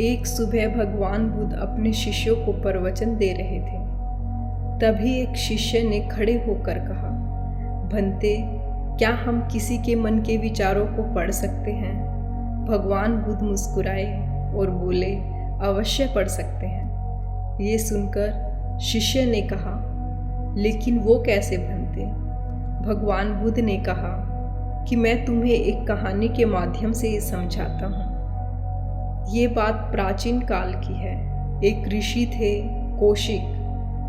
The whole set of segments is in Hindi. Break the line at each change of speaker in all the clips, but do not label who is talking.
एक सुबह भगवान बुद्ध अपने शिष्यों को प्रवचन दे रहे थे। तभी एक शिष्य ने खड़े होकर कहा, भंते, क्या हम किसी के मन के विचारों को पढ़ सकते हैं? भगवान बुद्ध मुस्कुराए और बोले, अवश्य पढ़ सकते हैं। ये सुनकर शिष्य ने कहा, लेकिन वो कैसे भंते? भगवान बुद्ध ने कहा कि मैं तुम्हें एक कहानी के माध्यम से ये समझाता हूँ। ये बात प्राचीन काल की है। एक ऋषि थे कौशिक,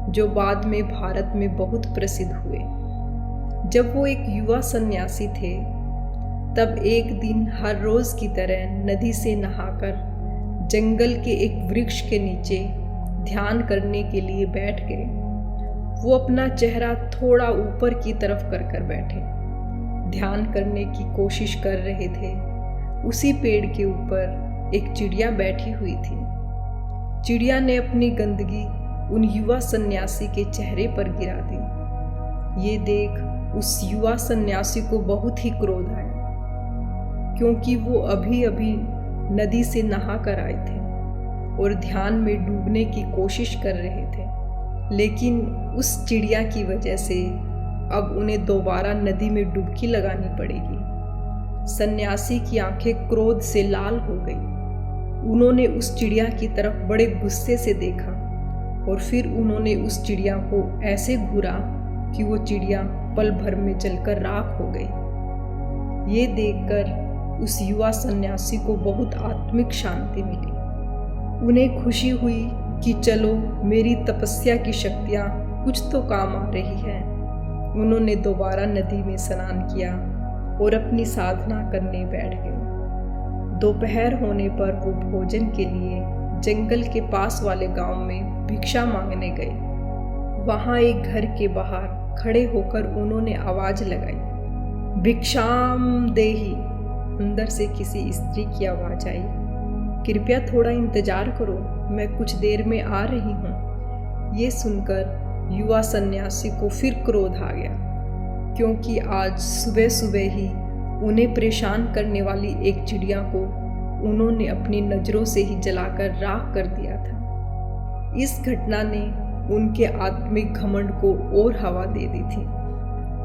जो बाद में भारत में बहुत प्रसिद्ध हुए। जब वो एक युवा सन्यासी थे, तब एक दिन हर रोज की तरह नदी से नहाकर जंगल के एक वृक्ष के नीचे ध्यान करने के लिए बैठ गए। वो अपना चेहरा थोड़ा ऊपर की तरफ कर बैठे, ध्यान करने की कोशिश कर रहे थे। उसी पेड़ के ऊपर एक चिड़िया बैठी हुई थी। चिड़िया ने अपनी गंदगी उन युवा सन्यासी के चेहरे पर गिरा दी। ये देख उस युवा सन्यासी को बहुत ही क्रोध आया, क्योंकि वो अभी अभी नदी से नहा कर आए थे और ध्यान में डूबने की कोशिश कर रहे थे। लेकिन उस चिड़िया की वजह से अब उन्हें दोबारा नदी में डुबकी लगानी पड़ेगी। सन्यासी की आंखें क्रोध से लाल हो गई। उन्होंने उस चिड़िया की तरफ बड़े गुस्से से देखा और फिर उन्होंने उस चिड़िया को ऐसे घूरा कि वो चिड़िया पल भर में जलकर राख हो गई। ये देखकर उस युवा सन्यासी को बहुत आत्मिक शांति मिली। उन्हें खुशी हुई कि चलो, मेरी तपस्या की शक्तियाँ कुछ तो काम आ रही है। उन्होंने दोबारा नदी में स्नान किया और अपनी साधना करने बैठ गए। दोपहर होने पर वो भोजन के लिए जंगल के पास वाले गांव में भिक्षा मांगने गए। वहां एक घर के बाहर खड़े होकर उन्होंने आवाज लगाई, भिक्षाम देहि। अंदर से किसी स्त्री की आवाज आई, कृपया थोड़ा इंतजार करो, मैं कुछ देर में आ रही हूँ। ये सुनकर युवा सन्यासी को फिर क्रोध आ गया, क्योंकि आज सुबह सुबह ही उन्हें परेशान करने वाली एक चिड़िया को उन्होंने अपनी नज़रों से ही जलाकर राख कर दिया था। इस घटना ने उनके आत्मिक घमंड को और हवा दे दी थी।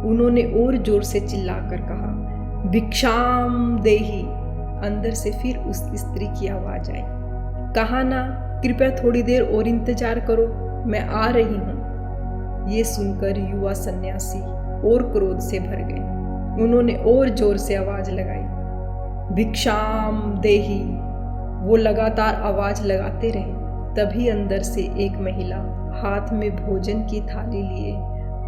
उन्होंने और जोर से चिल्लाकर कहा, भिक्षाम देहि। अंदर से फिर उस स्त्री की आवाज आई, कहा ना, कृपया थोड़ी देर और इंतजार करो, मैं आ रही हूँ। ये सुनकर युवा सन्यासी और क्रोध से भर गए। उन्होंने और जोर से आवाज लगाई, भिक्षाम देहि। वो लगातार आवाज लगाते रहे। तभी अंदर से एक महिला हाथ में भोजन की थाली लिए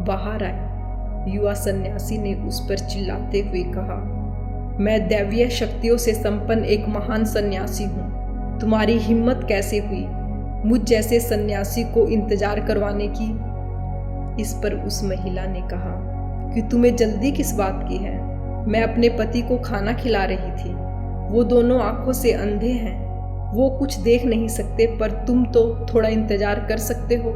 बाहर आई। युवा सन्यासी ने उस पर चिल्लाते हुए कहा, मैं दैवीय शक्तियों से संपन्न एक महान सन्यासी हूँ। तुम्हारी हिम्मत कैसे हुई मुझ जैसे सन्यासी को इंतजार करवाने की? इस पर उस महिला ने कहा कि तुम्हें जल्दी किस बात की है? मैं अपने पति को खाना खिला रही थी। वो दोनों आंखों से अंधे हैं, वो कुछ देख नहीं सकते, पर तुम तो थोड़ा इंतजार कर सकते हो।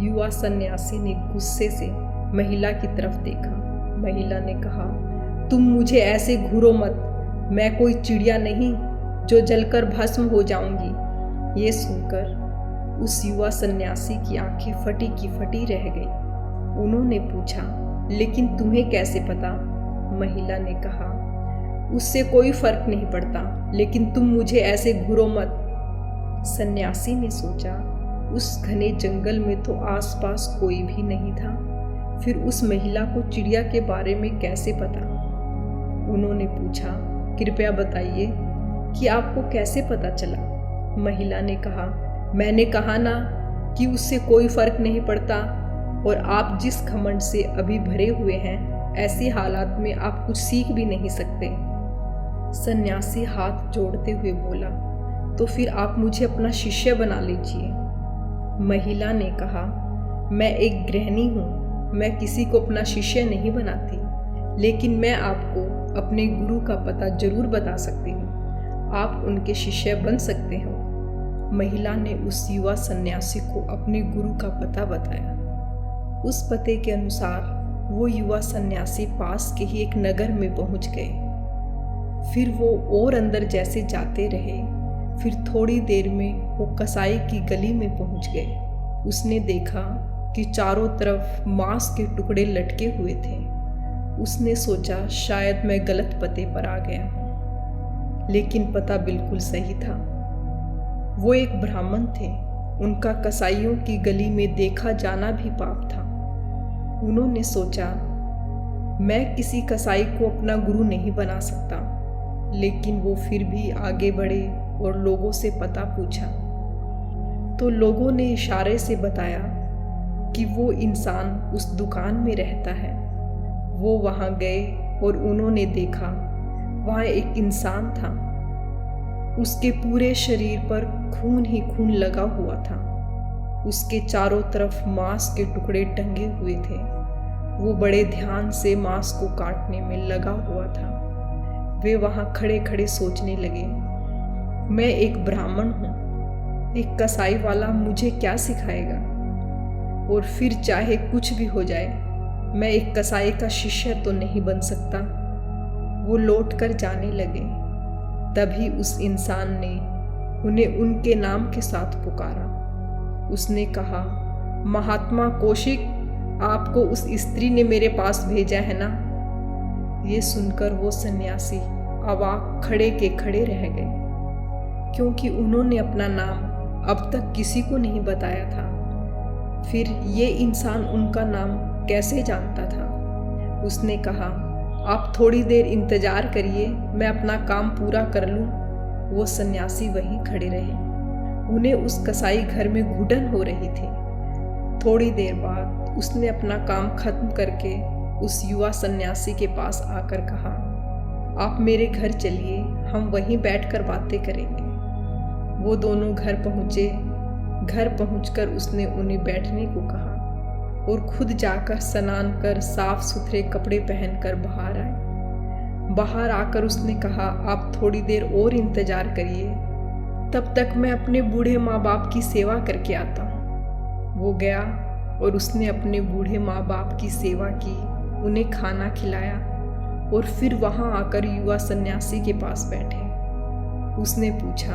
युवा सन्यासी ने गुस्से से महिला की तरफ देखा। महिला ने कहा, तुम मुझे ऐसे घूरो मत, मैं कोई चिड़िया नहीं जो जलकर भस्म हो जाऊंगी। ये सुनकर उस युवा सन्यासी की आंखें फटी की फटी रह गई। उन्होंने पूछा, लेकिन तुम्हें कैसे पता? महिला ने कहा, उससे कोई फर्क नहीं पड़ता, लेकिन तुम मुझे ऐसे घूरो मत। सन्यासी ने सोचा, उस घने जंगल में तो आसपास कोई भी नहीं था, फिर उस महिला को चिड़िया के बारे में कैसे पता? उन्होंने पूछा, कृपया बताइए कि आपको कैसे पता चला? महिला ने कहा, मैंने कहा ना कि उससे कोई फर्क नहीं पड़ता, और आप जिस घमंड से अभी भरे हुए हैं, ऐसी हालात में आप कुछ सीख भी नहीं सकते। सन्यासी हाथ जोड़ते हुए बोला, तो फिर आप मुझे अपना शिष्य बना लीजिए। महिला ने कहा, मैं एक गृहिणी हूँ, मैं किसी को अपना शिष्य नहीं बनाती, लेकिन मैं आपको अपने गुरु का पता जरूर बता सकती हूँ। आप उनके शिष्य बन सकते हो। महिला ने उस युवा सन्यासी को अपने गुरु का पता बताया। उस पते के अनुसार वो युवा सन्यासी पास के ही एक नगर में पहुंच गए। फिर वो और अंदर जैसे जाते रहे, फिर थोड़ी देर में वो कसाई की गली में पहुंच गए। उसने देखा कि चारों तरफ मांस के टुकड़े लटके हुए थे। उसने सोचा शायद मैं गलत पते पर आ गया हूँ, लेकिन पता बिल्कुल सही था। वो एक ब्राह्मण थे। उनका कसाईयों की गली में देखा जाना भी पाप था। उन्होंने सोचा मैं किसी कसाई को अपना गुरु नहीं बना सकता, लेकिन वो फिर भी आगे बढ़े और लोगों से पता पूछा। तो लोगों ने इशारे से बताया कि वो इंसान उस दुकान में रहता है। वो वहाँ गए और उन्होंने देखा वहाँ एक इंसान था। उसके पूरे शरीर पर खून ही खून लगा हुआ था। उसके चारों तरफ मांस के टुकड़े टंगे हुए थे। वो बड़े ध्यान से मांस को काटने में लगा हुआ था। वे वहाँ खड़े खड़े सोचने लगे, मैं एक ब्राह्मण हूँ, एक कसाई वाला मुझे क्या सिखाएगा, और फिर चाहे कुछ भी हो जाए मैं एक कसाई का शिष्य तो नहीं बन सकता। वो लौट कर जाने लगे। तभी उस इंसान ने उन्हें उनके नाम के साथ पुकारा। उसने कहा, महात्मा कौशिक, आपको उस स्त्री ने मेरे पास भेजा है ना। ये सुनकर वो सन्यासी अवाक खड़े के खड़े रह गए, क्योंकि उन्होंने अपना नाम अब तक किसी को नहीं बताया था। फिर ये इंसान उनका नाम कैसे जानता था? उसने कहा, आप थोड़ी देर इंतजार करिए, मैं अपना काम पूरा कर लूं। वो सन्यासी वहीं खड़े रहे। उन्हें उस कसाई घर में घुटन हो रही थी। थोड़ी देर बाद उसने अपना काम खत्म करके उस युवा सन्यासी के पास आकर कहा, आप मेरे घर चलिए, हम वहीं बैठकर बातें करेंगे। वो दोनों घर पहुँचे। घर पहुंचकर उसने उन्हें बैठने को कहा और खुद जाकर स्नान कर साफ सुथरे कपड़े पहनकर बाहर आए। बाहर आकर उसने कहा, आप थोड़ी देर और इंतजार करिए, तब तक मैं अपने बूढ़े माँ बाप की सेवा करके आता हूँ। वो गया और उसने अपने बूढ़े माँ बाप की सेवा की, उन्हें खाना खिलाया और फिर वहाँ आकर युवा सन्यासी के पास बैठे। उसने पूछा,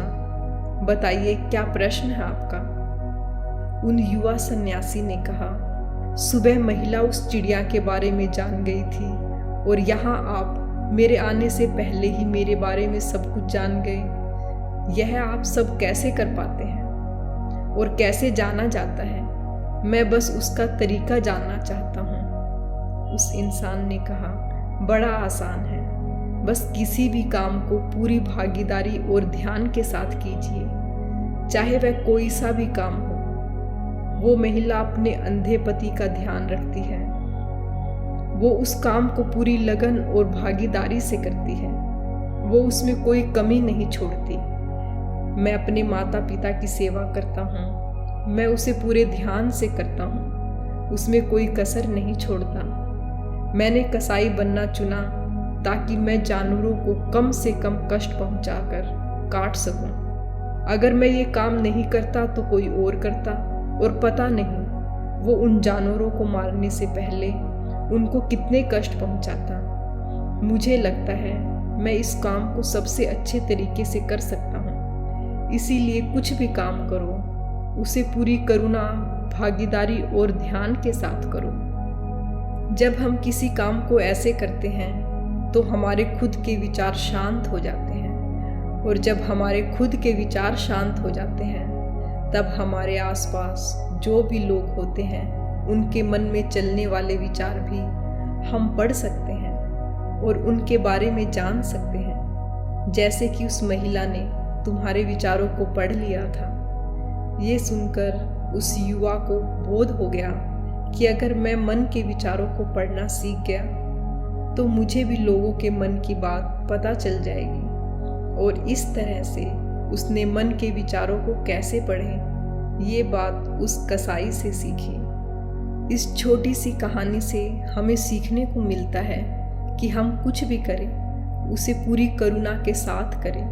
बताइए क्या प्रश्न है आपका? उन युवा सन्यासी ने कहा, सुबह महिला उस चिड़िया के बारे में जान गई थी और यहाँ आप मेरे आने से पहले ही मेरे बारे में सब कुछ जान गए। यह आप सब कैसे कर पाते हैं और कैसे जाना जाता है? मैं बस उसका तरीका जानना चाहता हूँ। उस इंसान ने कहा, बड़ा आसान है, बस किसी भी काम को पूरी भागीदारी और ध्यान के साथ कीजिए, चाहे वह कोई सा भी काम हो। वो महिला अपने अंधे पति का ध्यान रखती है। वो उस काम को पूरी लगन और भागीदारी से करती है। वो उसमें कोई कमी नहीं छोड़ती। मैं अपने माता पिता की सेवा करता हूँ, मैं उसे पूरे ध्यान से करता हूँ, उसमें कोई कसर नहीं छोड़ता। मैंने कसाई बनना चुना ताकि मैं जानवरों को कम से कम कष्ट पहुँचाकर काट सकूँ। अगर मैं ये काम नहीं करता तो कोई और करता, और पता नहीं वो उन जानवरों को मारने से पहले उनको कितने कष्ट पहुंचाता। मुझे लगता है मैं इस काम को सबसे अच्छे तरीके से कर सकता हूँ। इसीलिए कुछ भी काम करो, उसे पूरी करुणा, भागीदारी और ध्यान के साथ करो। जब हम किसी काम को ऐसे करते हैं तो हमारे खुद के विचार शांत हो जाते हैं, और जब हमारे खुद के विचार शांत हो जाते हैं तब हमारे आसपास जो भी लोग होते हैं उनके मन में चलने वाले विचार भी हम पढ़ सकते हैं और उनके बारे में जान सकते हैं, जैसे कि उस महिला ने तुम्हारे विचारों को पढ़ लिया था। ये सुनकर उस युवा को बोध हो गया कि अगर मैं मन के विचारों को पढ़ना सीख गया तो मुझे भी लोगों के मन की बात पता चल जाएगी। और इस तरह से उसने मन के विचारों को कैसे पढ़े, ये बात उस कसाई से सीखी। इस छोटी सी कहानी से हमें सीखने को मिलता है कि हम कुछ भी करें उसे पूरी करुणा के साथ करें,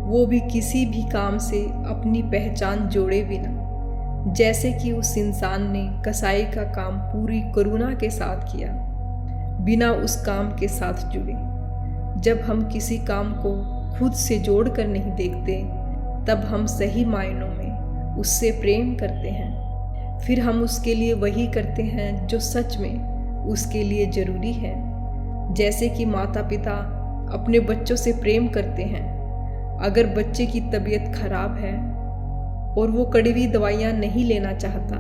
वो भी किसी भी काम से अपनी पहचान जोड़े बिना। जैसे कि उस इंसान ने कसाई का काम पूरी करुणा के साथ किया, बिना उस काम के साथ जुड़े। जब हम किसी काम को खुद से जोड़ कर नहीं देखते तब हम सही मायनों में उससे प्रेम करते हैं। फिर हम उसके लिए वही करते हैं जो सच में उसके लिए ज़रूरी है। जैसे कि माता पिता अपने बच्चों से प्रेम करते हैं। अगर बच्चे की तबीयत खराब है और वो कड़वी दवाइयाँ नहीं लेना चाहता,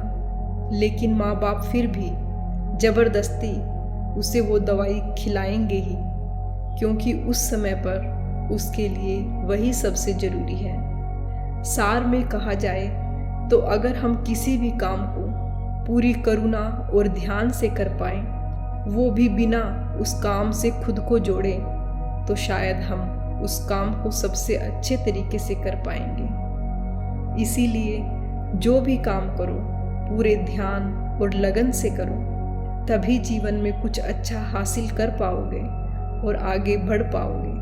लेकिन माँ बाप फिर भी ज़बरदस्ती उसे वो दवाई खिलाएंगे ही, क्योंकि उस समय पर उसके लिए वही सबसे ज़रूरी है। सार में कहा जाए तो अगर हम किसी भी काम को पूरी करुणा और ध्यान से कर पाएं, वो भी बिना उस काम से खुद को जोड़े, तो शायद हम उस काम को सबसे अच्छे तरीके से कर पाएंगे। इसीलिए जो भी काम करो पूरे ध्यान और लगन से करो, तभी जीवन में कुछ अच्छा हासिल कर पाओगे और आगे बढ़ पाओगे।